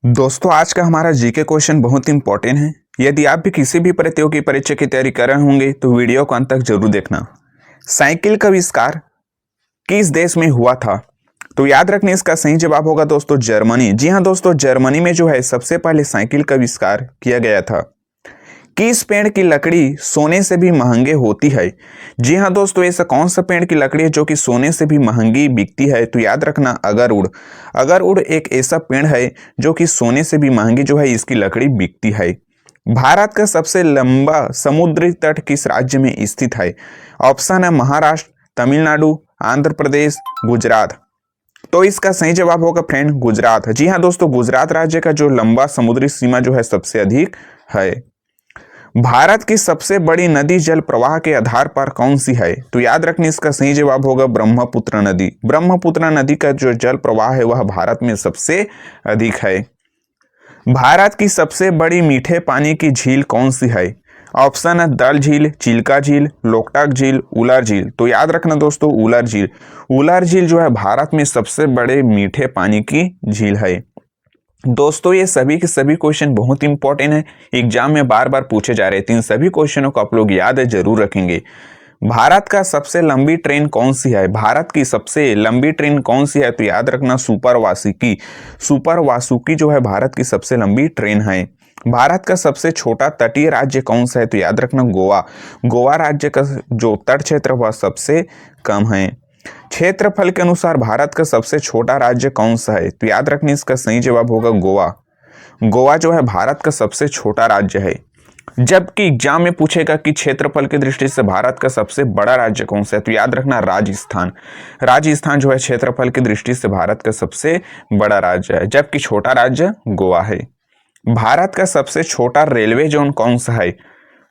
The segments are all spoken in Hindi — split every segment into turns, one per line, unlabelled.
दोस्तों आज का हमारा जीके क्वेश्चन बहुत इंपॉर्टेंट है। यदि आप भी किसी भी प्रतियोगी परीक्षा की तैयारी कर रहे होंगे तो वीडियो को अंत तक जरूर देखना। साइकिल का आविष्कार किस देश में हुआ था? तो याद रखने इसका सही जवाब होगा दोस्तों जर्मनी। जी हाँ दोस्तों, जर्मनी में जो है सबसे पहले साइकिल का आविष्कार किया गया था। किस पेड़ की लकड़ी सोने से भी महंगे होती है? जी हाँ दोस्तों, ऐसा कौन सा पेड़ की लकड़ी है जो कि सोने से भी महंगी बिकती है? तो याद रखना अगरउड। अगरउड एक ऐसा पेड़ है जो कि सोने से भी महंगी जो है इसकी लकड़ी बिकती है। भारत का सबसे लंबा समुद्री तट किस राज्य में स्थित है? ऑप्शन है महाराष्ट्र, तमिलनाडु, आंध्र प्रदेश, गुजरात। तो इसका सही जवाब होगा फ्रेंड गुजरात। जी हाँ दोस्तों, गुजरात राज्य का जो लंबा समुद्री सीमा जो है सबसे अधिक है। भारत की सबसे बड़ी नदी जल प्रवाह के आधार पर कौन सी है? तो याद रखने इसका सही जवाब होगा ब्रह्मपुत्र नदी। ब्रह्मपुत्र नदी का जो जल प्रवाह है वह भारत में सबसे अधिक है। भारत की सबसे बड़ी मीठे पानी की झील कौन सी है? ऑप्शन है डल झील, चिल्का झील, लोकटाक झील, उलर झील। तो याद रखना दोस्तों उलर झील। उलर झील जो है भारत में सबसे बड़े मीठे पानी की झील है। दोस्तों ये सभी के सभी क्वेश्चन बहुत इंपॉर्टेंट है, एग्जाम में बार बार पूछे जा रहे हैं। तो इन सभी क्वेश्चनों को आप लोग याद है जरूर रखेंगे। भारत का सबसे लंबी ट्रेन कौन सी है? भारत की सबसे लंबी ट्रेन कौन सी है? तो याद रखना सुपर वासुकी। सुपर वासुकी जो है भारत की सबसे लंबी ट्रेन है। भारत का सबसे छोटा तटीय राज्य कौन सा है? तो याद रखना गोवा। गोवा राज्य का जो तट क्षेत्र वह सबसे कम है। क्षेत्रफल के अनुसार भारत का सबसे छोटा राज्य कौन सा है? तो याद रखने इसका सही जवाब होगा गोवा। गोवा जो है भारत का सबसे छोटा राज्य है। जबकि एग्जाम में पूछेगा कि क्षेत्रफल की दृष्टि से भारत का सबसे बड़ा राज्य कौन सा है? तो याद रखना राजस्थान। राजस्थान जो है क्षेत्रफल की दृष्टि से भारत का सबसे बड़ा राज्य है, जबकि छोटा राज्य गोवा है। भारत का सबसे छोटा रेलवे जोन कौन सा है?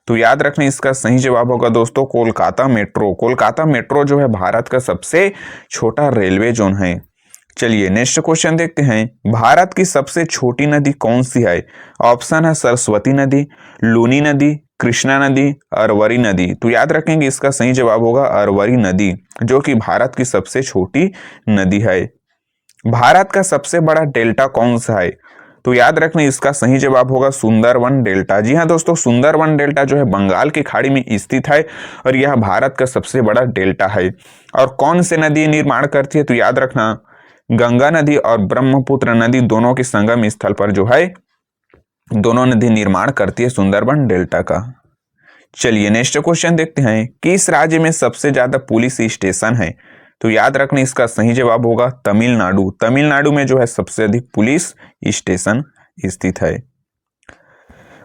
तो याद रखना इसका सही जवाब होगा दोस्तों कोलकाता मेट्रो। कोलकाता मेट्रो जो है भारत का सबसे छोटा रेलवे जोन है। चलिए नेक्स्ट क्वेश्चन देखते हैं। भारत की सबसे छोटी नदी कौन सी है? ऑप्शन है सरस्वती नदी, लूनी नदी, कृष्णा नदी, अरवरी नदी। तो याद रखेंगे इसका सही जवाब होगा अरवरी नदी, जो कि भारत की सबसे छोटी नदी है। भारत का सबसे बड़ा डेल्टा कौन सा है? तो याद रखना इसका सही जवाब होगा सुंदरवन डेल्टा। जी हाँ दोस्तों, सुंदरवन डेल्टा जो है बंगाल की खाड़ी में स्थित है और यह भारत का सबसे बड़ा डेल्टा है। और कौन से नदी निर्माण करती है? तो याद रखना गंगा नदी और ब्रह्मपुत्र नदी दोनों के संगम स्थल पर जो है दोनों नदी निर्माण करती है सुंदरवन डेल्टा का। चलिए नेक्स्ट क्वेश्चन देखते हैं। किस राज्य में सबसे ज्यादा पुलिस स्टेशन है? तो याद रखना इसका सही जवाब होगा तमिलनाडु। तमिलनाडु में जो है सबसे अधिक पुलिस स्टेशन स्थित है।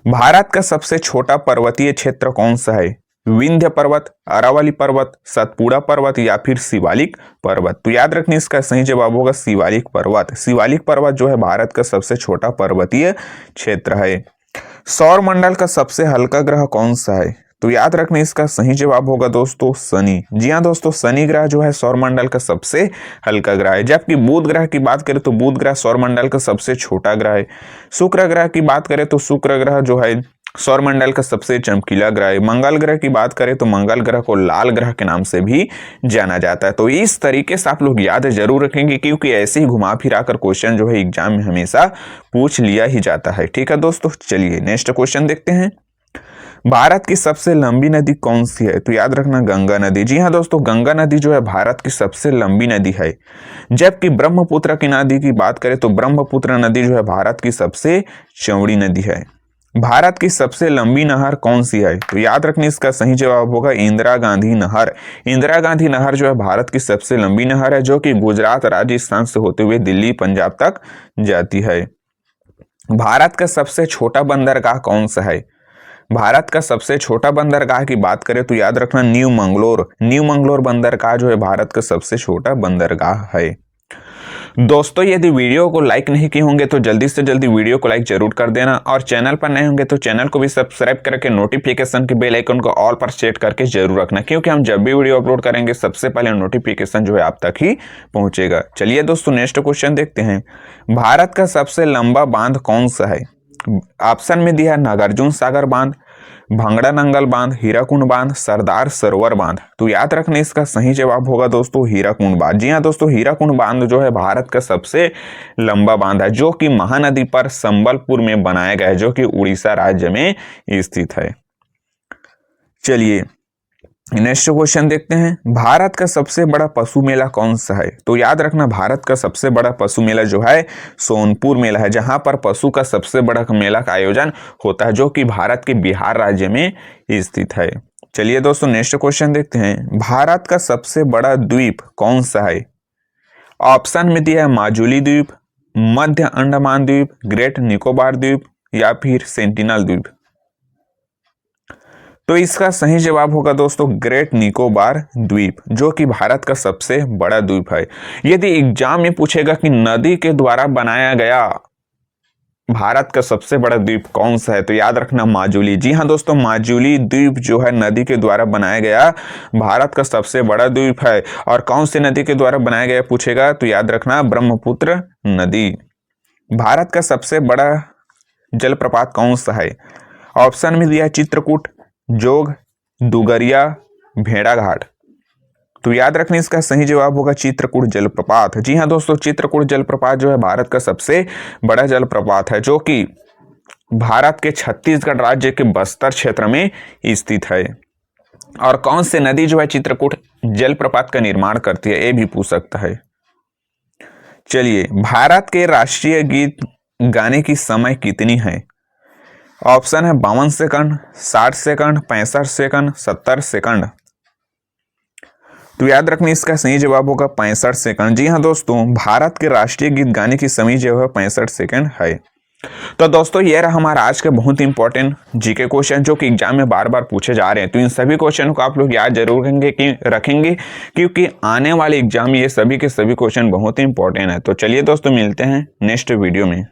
भारत का सबसे छोटा पर्वतीय क्षेत्र कौन सा है? विंध्य पर्वत, अरावली पर्वत, सतपुड़ा पर्वत या फिर शिवालिक पर्वत। तो याद रखना इसका सही जवाब होगा शिवालिक पर्वत। शिवालिक पर्वत जो है भारत का सबसे छोटा पर्वतीय क्षेत्र है। सौर मंडल का सबसे हल्का ग्रह कौन सा है? तो याद रखना इसका सही जवाब होगा दोस्तों शनि। जी हाँ दोस्तों, शनि ग्रह जो है सौरमंडल का सबसे हल्का ग्रह है। जबकि बुध ग्रह की बात करें तो बुध ग्रह सौरमंडल का सबसे छोटा ग्रह है। शुक्र ग्रह की बात करें तो शुक्र ग्रह जो है सौरमंडल का सबसे चमकीला ग्रह है। मंगल ग्रह की बात करें तो मंगल ग्रह को लाल ग्रह के नाम से भी जाना जाता है। तो इस तरीके से आप लोग याद जरूर रखेंगे, क्योंकि ऐसे ही घुमा फिरा कर क्वेश्चन जो है एग्जाम में हमेशा पूछ लिया ही जाता है। ठीक है दोस्तों, चलिए नेक्स्ट क्वेश्चन देखते हैं। भारत की सबसे लंबी नदी कौन सी है? तो याद रखना गंगा नदी। जी हाँ दोस्तों, गंगा नदी जो है भारत की सबसे लंबी नदी है। जबकि ब्रह्मपुत्र की नदी की बात करें तो ब्रह्मपुत्र नदी जो है भारत की सबसे चौड़ी नदी है। भारत की सबसे लंबी नहर कौन सी है? तो याद रखना इसका सही जवाब होगा इंदिरा गांधी नहर। इंदिरा गांधी नहर जो है भारत की सबसे लंबी नहर है, जो कि गुजरात राजस्थान से होते हुए दिल्ली पंजाब तक जाती है। भारत का सबसे छोटा बंदरगाह कौन सा है? भारत का सबसे छोटा बंदरगाह की बात करें तो याद रखना न्यू मंगलोर। न्यू मंगलोर बंदरगाह जो है भारत का सबसे छोटा बंदरगाह है। दोस्तों यदि वीडियो को लाइक नहीं किए होंगे तो जल्दी से जल्दी वीडियो को लाइक जरूर कर देना, और चैनल पर नए होंगे तो चैनल को भी सब्सक्राइब करके नोटिफिकेशन के बेल आइकन को ऑल पर सेट करके जरूर रखना, क्योंकि हम जब भी वीडियो अपलोड करेंगे सबसे पहले नोटिफिकेशन जो है आप तक ही पहुंचेगा। चलिए दोस्तों नेक्स्ट क्वेश्चन देखते हैं। भारत का सबसे लंबा बांध कौन सा है? ऑप्शन में दिया है नागार्जुन सागर बांध, भांगड़ा नंगल बांध, हीराकुंड बांध, सरदार सरोवर बांध। तो याद रखना इसका सही जवाब होगा दोस्तों हीराकुंड बांध। जी हाँ दोस्तों, हीराकुंड बांध जो है भारत का सबसे लंबा बांध है, जो कि महानदी पर संबलपुर में बनाया गया है, जो कि उड़ीसा राज्य में स्थित है। चलिए नेक्स्ट क्वेश्चन देखते हैं। भारत का सबसे बड़ा पशु मेला कौन सा है? तो याद रखना भारत का सबसे बड़ा पशु मेला जो है सोनपुर मेला है, जहां पर पशु का सबसे बड़ा मेला का आयोजन होता है, जो कि भारत के बिहार राज्य में स्थित है। चलिए दोस्तों नेक्स्ट क्वेश्चन देखते हैं। भारत का सबसे बड़ा द्वीप कौन सा है? ऑप्शन में दिया है माजुली द्वीप, मध्य अंडमान द्वीप, ग्रेट निकोबार द्वीप या फिर सेंटिनल द्वीप। तो इसका सही जवाब होगा दोस्तों ग्रेट निकोबार द्वीप, जो कि भारत का सबसे बड़ा द्वीप है। यदि एग्जाम में पूछेगा कि नदी के द्वारा बनाया गया भारत का सबसे बड़ा द्वीप कौन सा है, तो याद रखना माजुली। जी हाँ दोस्तों, माजुली द्वीप जो है नदी के द्वारा बनाया गया भारत का सबसे बड़ा द्वीप है। और कौन सी नदी के द्वारा बनाया गया पूछेगा तो याद रखना ब्रह्मपुत्र नदी। भारत का सबसे बड़ा जलप्रपात कौन सा है? ऑप्शन में दिया चित्रकूट, जोग, दुगरिया, भेड़ाघाट। तो याद रखना इसका सही जवाब होगा चित्रकूट जलप्रपात। जी हाँ दोस्तों, चित्रकूट जलप्रपात जो है भारत का सबसे बड़ा जलप्रपात है, जो कि भारत के छत्तीसगढ़ राज्य के बस्तर क्षेत्र में स्थित है। और कौन से नदी जो है चित्रकूट जलप्रपात का निर्माण करती है, ये भी पूछ सकता है। चलिए, भारत के राष्ट्रीय गीत गाने की समय कितनी है? ऑप्शन है 52 सेकंड, 60 सेकंड, 65 सेकंड, 70 सेकंड। तो याद रखना इसका सही जवाब होगा 65 सेकंड। जी हाँ दोस्तों, भारत के राष्ट्रीय गीत गाने की समय जो है 65 सेकंड है। तो दोस्तों ये रहा हमारा आज के बहुत इंपॉर्टेंट जीके क्वेश्चन, जो कि एग्जाम में बार बार पूछे जा रहे हैं। तो इन सभी क्वेश्चन को आप लोग याद जरूर रखेंगे, क्योंकि आने वाले एग्जाम में ये सभी के सभी क्वेश्चन बहुत इंपॉर्टेंट है। तो चलिए दोस्तों मिलते हैं नेक्स्ट वीडियो में।